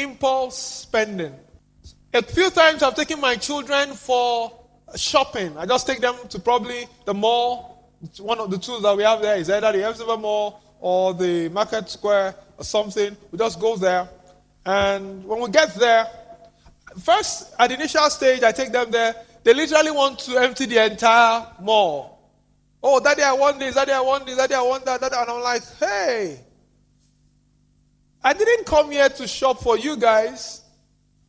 impulse spending. A few times I've taken my children for shopping. I just take them to probably the mall. One of the tools that we have there is either the Elsevier Mall or the Market Square or something. We just go there. And when we get there, first, at the initial stage, I take them there. They literally want to empty the entire mall. Oh, Daddy, I want this. Daddy, I want this. Daddy, I want that. Daddy. And I'm like, hey, I didn't come here to shop for you guys.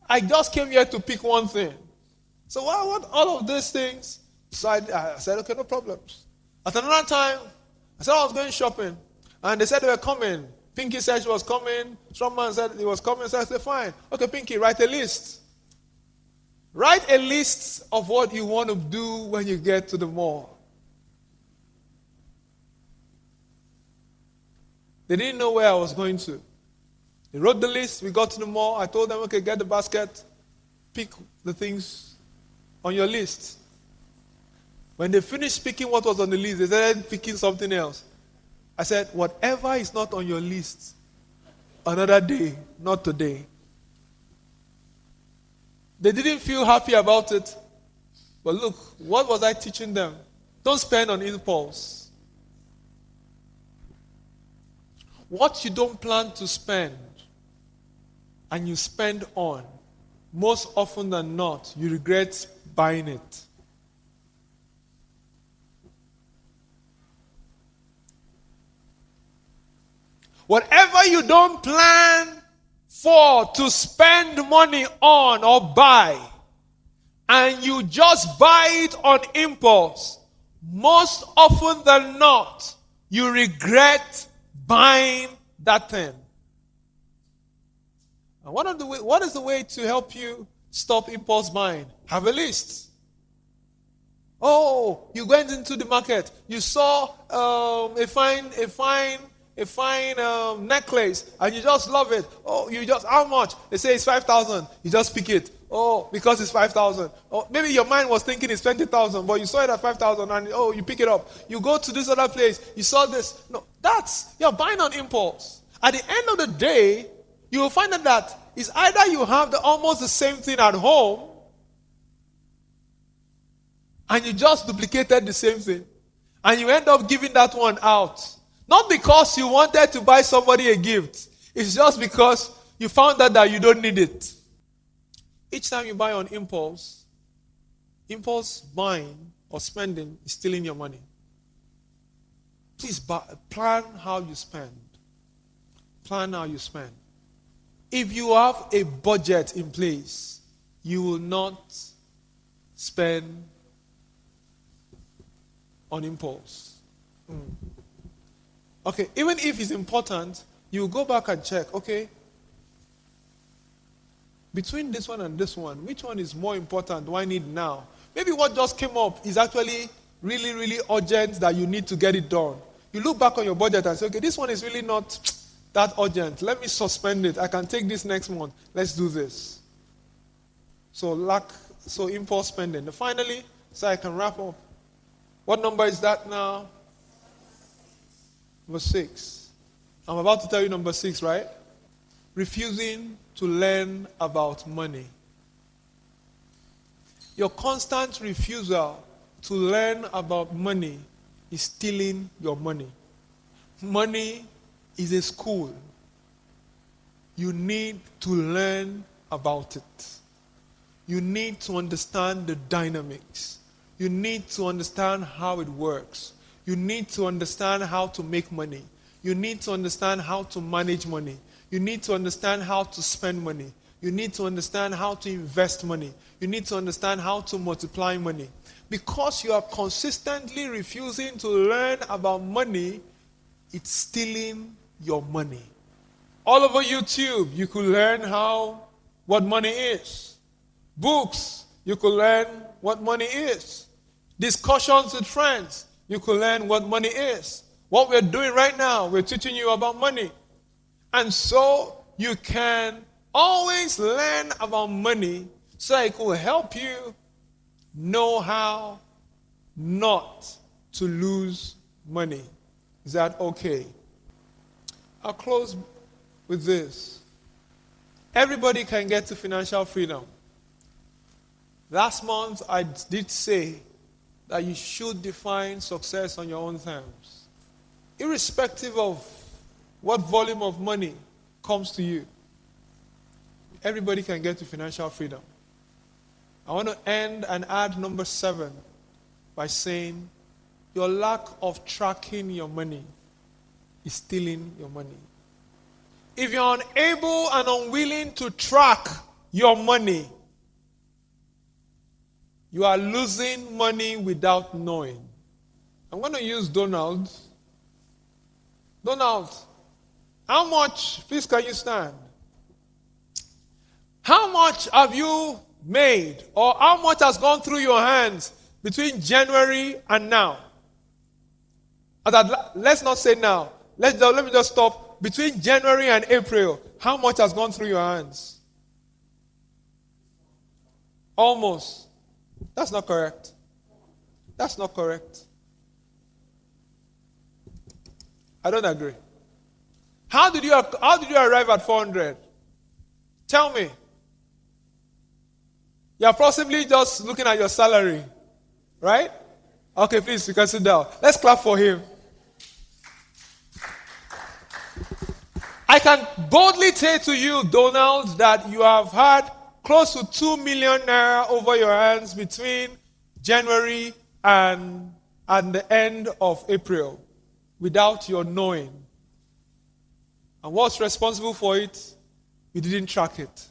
I just came here to pick one thing. So I want all of these things. So I said, okay, no problems. At another time, I said I was going shopping. And they said they were coming. Pinky said she was coming. Strongman said he was coming. So I said, fine. Okay, Pinky, write a list. Write a list of what you want to do when you get to the mall. They didn't know where I was going to. They wrote the list. We got to the mall. I told them, okay, get the basket. Pick the things on your list. When they finished picking what was on the list, they started picking something else. I said, whatever is not on your list, another day, not today. They didn't feel happy about it. But look, what was I teaching them? Don't spend on impulse. What you don't plan to spend and you spend on, most often than not, you regret buying it. Whatever you don't plan for to spend money on or buy, and you just buy it on impulse, most often than not, you regret buying that thing. And what is the way to help you stop impulse buying? Have a list. Oh, you went into the market. You saw a fine necklace, and you just love it. Oh, how much? They say it's 5,000. You just pick it. Oh, because it's 5,000. Oh, maybe your mind was thinking it's 20,000, but you saw it at 5,000, and you pick it up. You go to this other place. You saw this. No, you're buying on impulse. At the end of the day, you will find that it's either you have almost the same thing at home, and you just duplicated the same thing, and you end up giving that one out. Not because you wanted to buy somebody a gift. It's just because you found out that you don't need it. Each time you buy on impulse buying or spending is stealing your money. Please plan how you spend. Plan how you spend. If you have a budget in place, you will not spend on impulse. Okay, even if it's important, you go back and check, okay, between this one and this one, which one is more important, do I need now? Maybe what just came up is actually really, really urgent that you need to get it done. You look back on your budget and say, okay, this one is really not that urgent. Let me suspend it. I can take this next month. Let's do this. So impulse spending. And finally, so I can wrap up. What number is that now? Number 6. I'm about to tell you number 6, right? Refusing to learn about money. Your constant refusal to learn about money is stealing your money. Money is a school. You need to learn about it. You need to understand the dynamics. You need to understand how it works. You need to understand how to make money. You need to understand how to manage money. You need to understand how to spend money. You need to understand how to invest money. You need to understand how to multiply money. Because you are consistently refusing to learn about money, it's stealing your money. All over YouTube, you could learn what money is. Books, you could learn what money is. Discussions with friends, you could learn what money is. What we're doing right now, we're teaching you about money. And so you can always learn about money so it will help you know how not to lose money. Is that okay? I'll close with this. Everybody can get to financial freedom. Last month, I did say that you should define success on your own terms, irrespective of what volume of money comes to you. Everybody can get to financial freedom. I want to end and add number 7 by saying your lack of tracking your money is stealing your money. If you're unable and unwilling to track your money, you are losing money without knowing. I'm going to use Donald. Donald, how much, please can you stand? How much have you made, or how much has gone through your hands between January and now? Let's not say now. Let me just stop. Between January and April, how much has gone through your hands? Almost. That's not correct. That's not correct. I don't agree. How did you arrive at 400? Tell me. You're possibly just looking at your salary, right? Okay, please, you can sit down. Let's clap for him. I can boldly say to you, Donald, that you have had close to 2 million naira over your hands between January and the end of April without your knowing. And what's responsible for it? You didn't track it.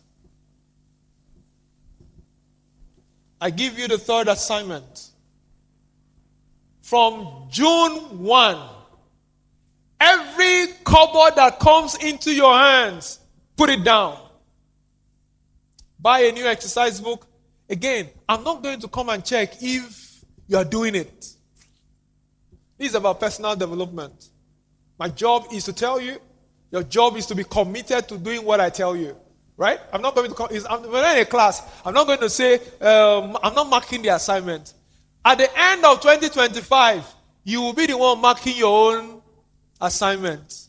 I give you the third assignment. From June 1, every kobo that comes into your hands, put it down. Buy a new exercise book. Again, I'm not going to come and check if you are doing it. This is about personal development. My job is to tell you. Your job is to be committed to doing what I tell you. Right? I'm not going to when I'm in a class, I'm not going to say, I'm not marking the assignment. At the end of 2025, you will be the one marking your own assignment.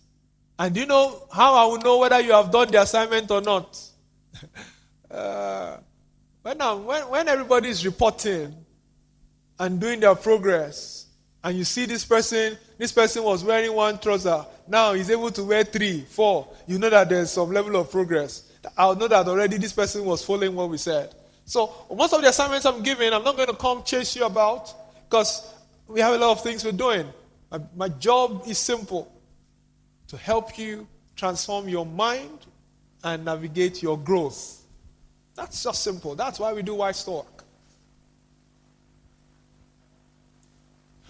And do you know how I will know whether you have done the assignment or not? When everybody is reporting and doing their progress, and you see this person was wearing 1 trouser, now he's able to wear 3, 4, you know that there's some level of progress. I'll know that already this person was following what we said. So most of the assignments I'm giving, I'm not going to come chase you about because we have a lot of things we're doing. My job is simple: to help you transform your mind and navigate your growth. That's just simple. That's why we do Wise Talk.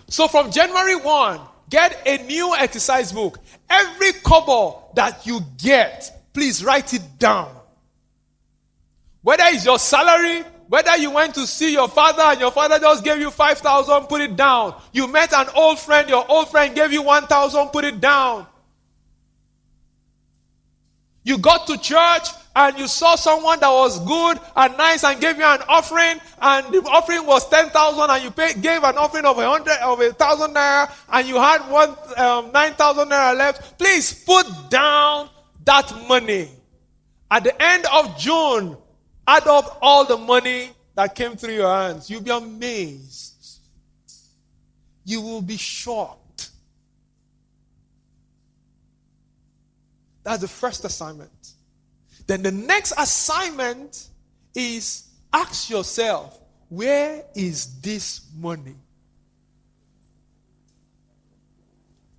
So from January 1, get a new exercise book. Every kobo that you get, please write it down. Whether it's your salary, whether you went to see your father and your father just gave you 5,000, put it down. You met an old friend, your old friend gave you 1,000, put it down. You got to church and you saw someone that was good and nice and gave you an offering, and the offering was 10,000, and you gave an offering of 1,000 naira, and you had 9,000 naira left. Please put down that money. At the end of June, add up all the money that came through your hands. You'll be amazed. You will be shocked. That's the first assignment. Then the next assignment is ask yourself, where is this money?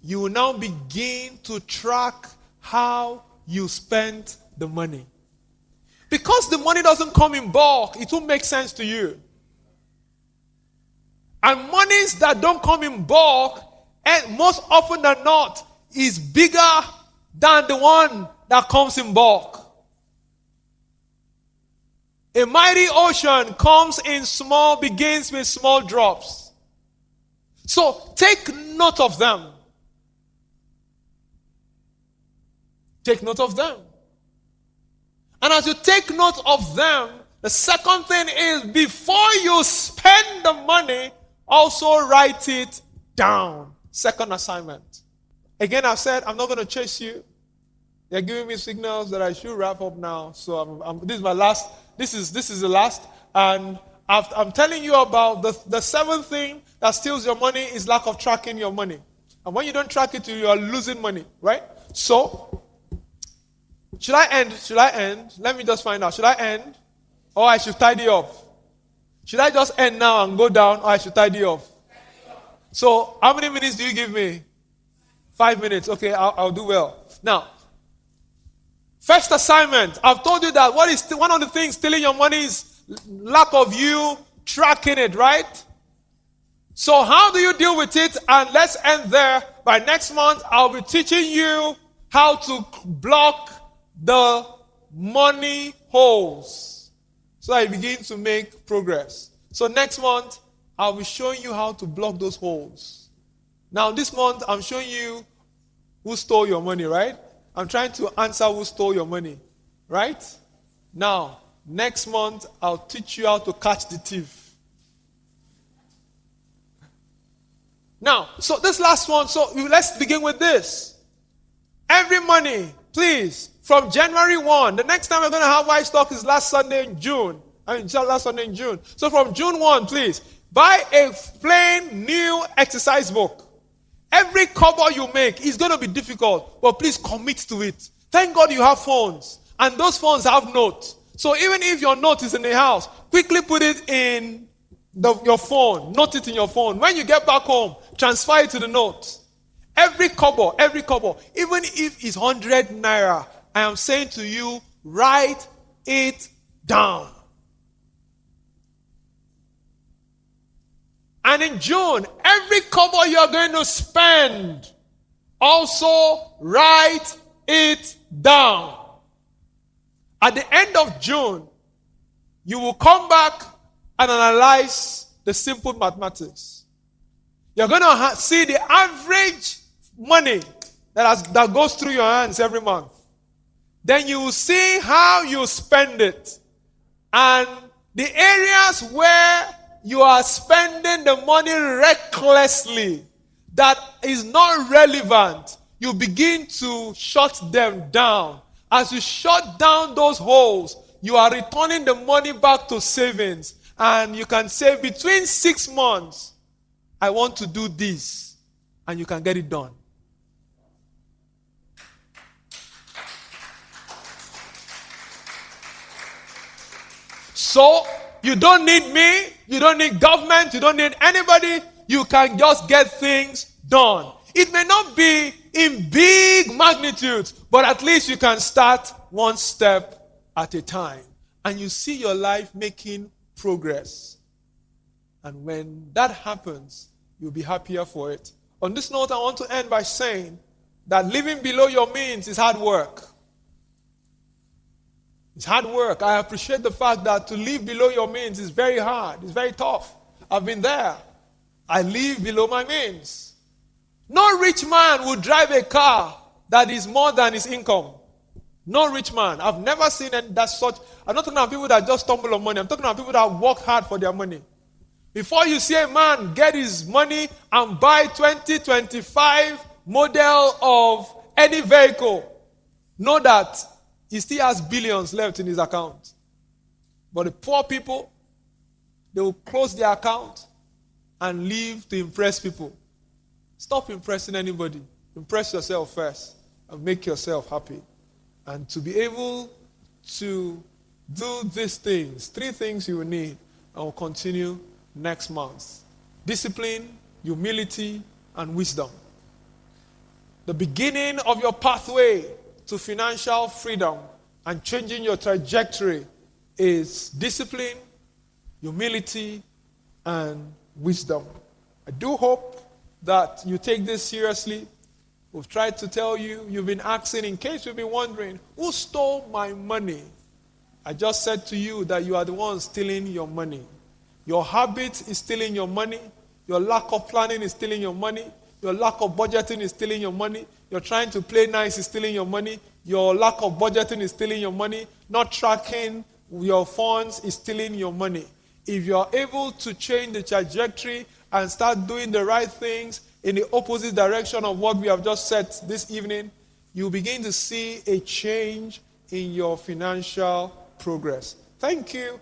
You will now begin to track how you spent the money. Because the money doesn't come in bulk, it won't make sense to you. And monies that don't come in bulk, and most often than not, is bigger than the one that comes in bulk. A mighty ocean comes in small, begins with small drops. So take note of them. Take note of them. And as you take note of them, the second thing is, before you spend the money, also write it down. Second assignment. Again, I've said I'm not going to chase you. They're giving me signals that I should wrap up now. So this is my last. This is the last. And I'm telling you about the seventh thing that steals your money is lack of tracking your money. And when you don't track it, you are losing money, right? So, should I end? Should I end? Let me just find out. Should I end? Or I should tidy up? Should I just end now and go down, or I should tidy up? So, how many minutes do you give me? 5 minutes. Okay, I'll do well. Now, first assignment. I've told you that one of the things stealing your money is lack of you tracking it, right? So how do you deal with it? And let's end there. By next month, I'll be teaching you how to block the money holes so that you begin to make progress. So next month, I'll be showing you how to block those holes. Now this month, I'm showing you who stole your money, right? I'm trying to answer who stole your money, right? Now, next month, I'll teach you how to catch the thief. Now, so this last one, so let's begin with this. Every money, please, from January 1, the next time we're going to have Wise Talk is last Sunday in June. Last Sunday in June. So from June 1, please, buy a plain new exercise book. Every cover you make is going to be difficult, but please commit to it. Thank God you have phones, and those phones have notes. So even if your note is in the house, quickly put it in your phone. Note it in your phone. When you get back home, transfer it to the note. Every cover, even if it's 100 naira, I am saying to you, write it down. And in June, every cover you are going to spend, also write it down. At the end of June, you will come back and analyze the simple mathematics. You're going to see the average money that goes through your hands every month. Then you will see how you spend it. And the areas where you are spending the money recklessly, that is not relevant, you begin to shut them down. As you shut down those holes, you are returning the money back to savings. And you can say, between 6 months, I want to do this. And you can get it done. So, you don't need me, you don't need government, you don't need anybody. You can just get things done. It may not be in big magnitudes, but at least you can start one step at a time. And you see your life making progress. And when that happens, you'll be happier for it. On this note, I want to end by saying that living below your means is hard work. It's hard work. I appreciate the fact that to live below your means is very hard. It's very tough. I've been there. I live below my means. No rich man would drive a car that is more than his income. No rich man. I've never seen that such. I'm not talking about people that just stumble on money. I'm talking about people that work hard for their money. Before you see a man get his money and buy 2025 model of any vehicle, know that he still has billions left in his account. But the poor people, they will close their account and live to impress people. Stop impressing anybody. Impress yourself first and make yourself happy. And to be able to do these things, 3 things you will need, and we'll continue next month. Discipline, humility, and wisdom. The beginning of your pathway to financial freedom and changing your trajectory is discipline, humility, and wisdom. I do hope that you take this seriously. We've tried to tell you, you've been asking, in case you've been wondering, who stole my money? I just said to you that you are the one stealing your money. Your habit is stealing your money. Your lack of planning is stealing your money. Your lack of budgeting is stealing your money. You're trying to play nice is stealing your money. Your lack of budgeting is stealing your money. Not tracking your funds is stealing your money. If you're able to change the trajectory and start doing the right things in the opposite direction of what we have just said this evening, you begin to see a change in your financial progress. Thank you.